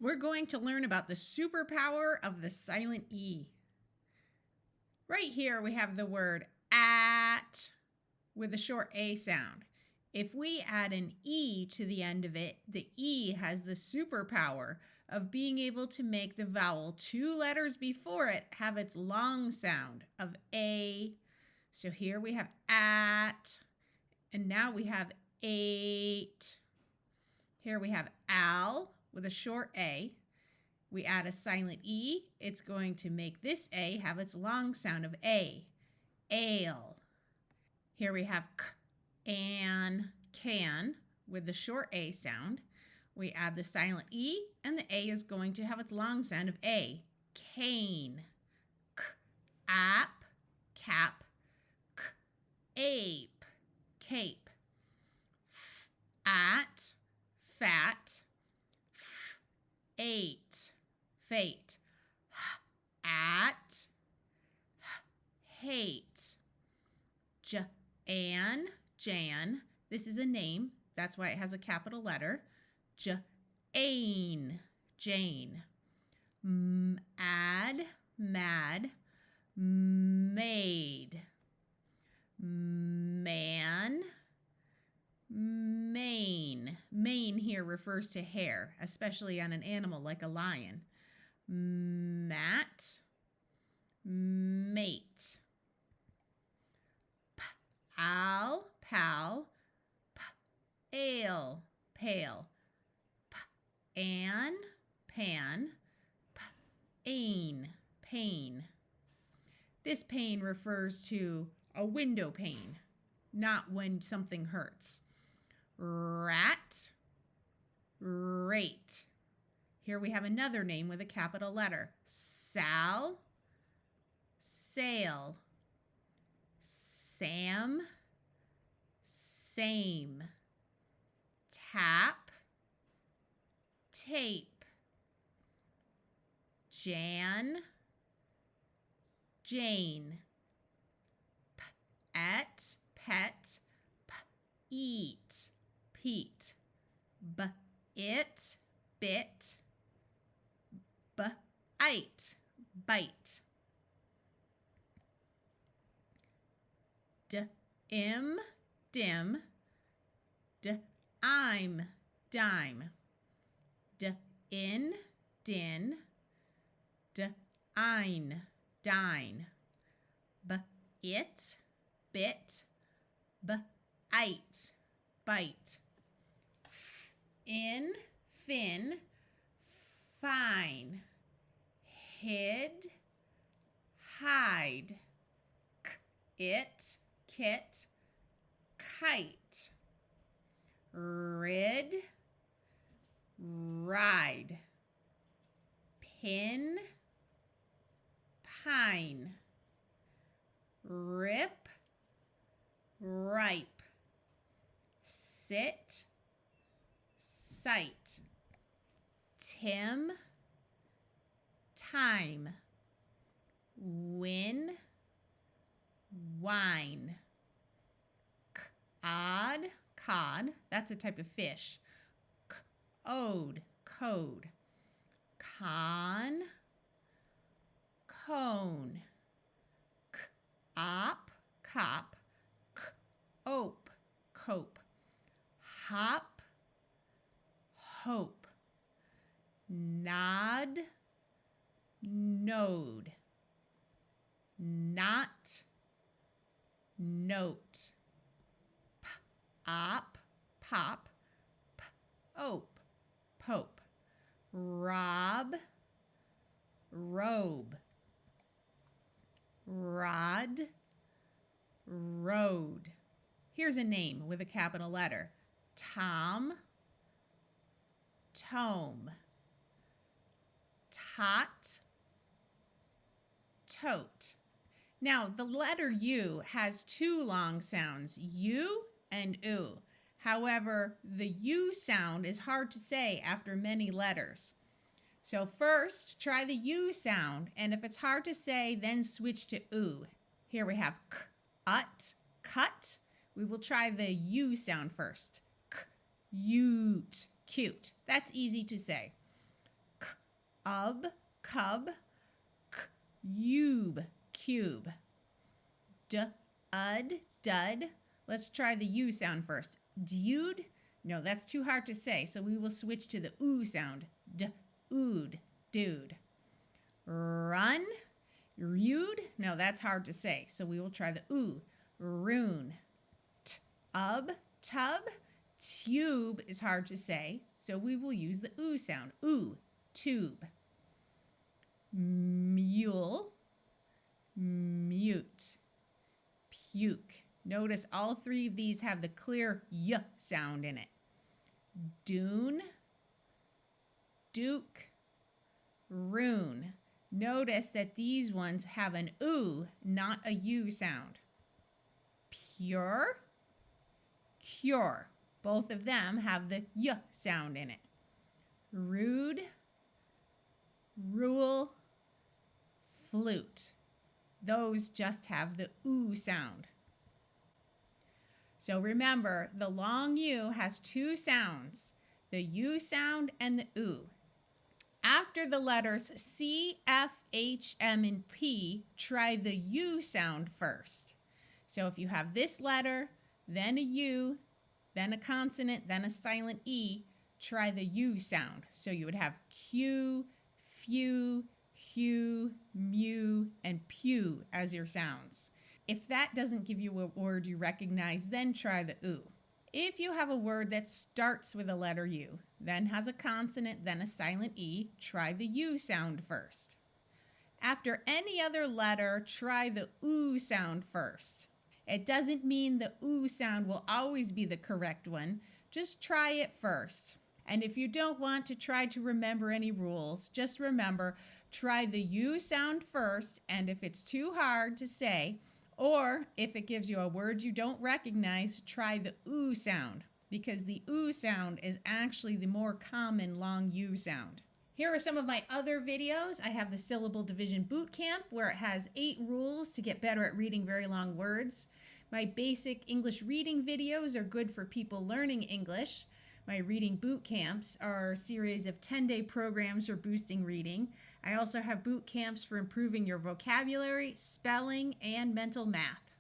We're going to learn about the superpower of the silent E. Right here we have the word at with a short A sound. If we add an E to the end of it, the E has the superpower of being able to make the vowel 2 letters before it have its long sound of A. So here we have at, and now we have 8. Here we have al with a short A. We add a silent E. It's going to make this A have its long sound of A. Ale. Here we have k, an, can with the short A sound. We add the silent E, and the A is going to have its long sound of A. Cane. K, ap, cap. K, ape, cape. F, at, fat. F, ate, fate. H, at, hate. J, an, Jan. This is a name. That's why it has a capital letter. Jane, Jane. Mad, mad. Maid. Man, mane. Mane here refers to hair, especially on an animal like a lion. Mat, mate. Pal, pal. Ale, pale. Pan, pan. Pain, pain. This pain refers to a window pane, not when something hurts. Rat, rate. Here we have another name with a capital letter. Sal, sail. Sam, same. Tap, tape. Jan, Jane. Pet, pet. Eat, Pete. It, bit. Bite, bite. Dim, dim. I'm, dime. In, din. Dine, dine. It, bit. Bite, bite. In, fin. Fine. Hid, hide. It, kit. Kite. Rid, ride. Pin, pine. Rip, ripe. Sit, sight. Tim, time. Win, wine. Cod, cod. That's a type of fish. Ode, code. Con, cone. Op, cop. Ope, cope. Hop, hope. Nod, node. Not, note. Op, pop. Ope, pope. Rob, robe. Rod, road. Here's a name with a capital letter. Tom, tome. Tot, tote. Now, the letter U has 2 long sounds, U and U. However, the U sound is hard to say after many letters. So first, try the U sound, and if it's hard to say, then switch to U. Here we have k, ut, cut. We will try the U sound first. K, ute, cute. That's easy to say. ub, cub, cube, cube. Dud, dud. Let's try the U sound first. Dude? No, that's too hard to say, so we will switch to the oo sound. Ood, dude. Run? Rude? No, that's hard to say, so we will try the oo. Rune. Tub, tub. Tube is hard to say, so we will use the oo sound. Oo, tube. Mule, mute. Puke. Notice all three of these have the clear y sound in it. Dune, duke, rune. Notice that these ones have an oo, not a u sound. Pure, cure. Both of them have the y sound in it. Rude, rule, flute. Those just have the oo sound. So remember, the long U has two sounds, the U sound and the oo. After the letters C, F, H, M, and P, try the U sound first. So if you have this letter, then a U, then a consonant, then a silent E, try the U sound. So you would have Q, few, hue, mew, and pew as your sounds. If that doesn't give you a word you recognize, then try the oo. If you have a word that starts with a letter U, then has a consonant, then a silent E, try the U sound first. After any other letter, try the oo sound first. It doesn't mean the oo sound will always be the correct one. Just try it first. And if you don't want to try to remember any rules, just remember, try the U sound first, and if it's too hard to say, or if it gives you a word you don't recognize, try the oo sound, because the oo sound is actually the more common long U sound. Here are some of my other videos. I have the Syllable Division Boot Camp, where it has 8 rules to get better at reading very long words. My basic English reading videos are good for people learning English. My reading boot camps are a series of 10-day programs for boosting reading. I also have boot camps for improving your vocabulary, spelling, and mental math.